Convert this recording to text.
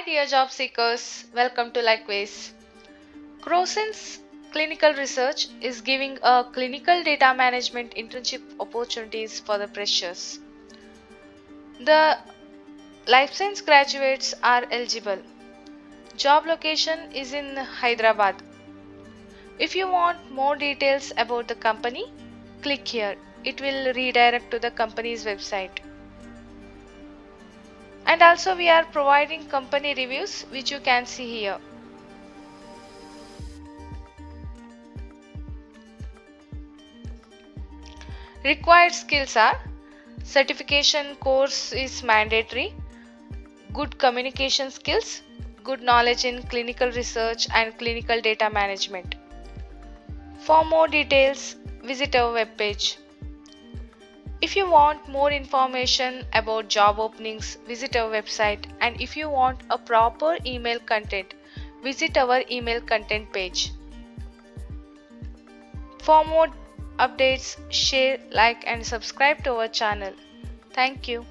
dear job seekers, welcome to Likewise. Crossins Clinical Research is giving a clinical data management internship opportunities for the freshers. The life science graduates are eligible. Job location is in Hyderabad. If you want more details about the company, click here. It will redirect to the company's website. And also we are providing company reviews which you can see here. Required skills are certification course is mandatory, good communication skills, good knowledge in clinical research and clinical data management. For more details, visit our webpage. If you want more information about job openings, visit our website, and if you want a proper email content, visit our email content page. For more updates, share, like and subscribe to our channel. Thank you.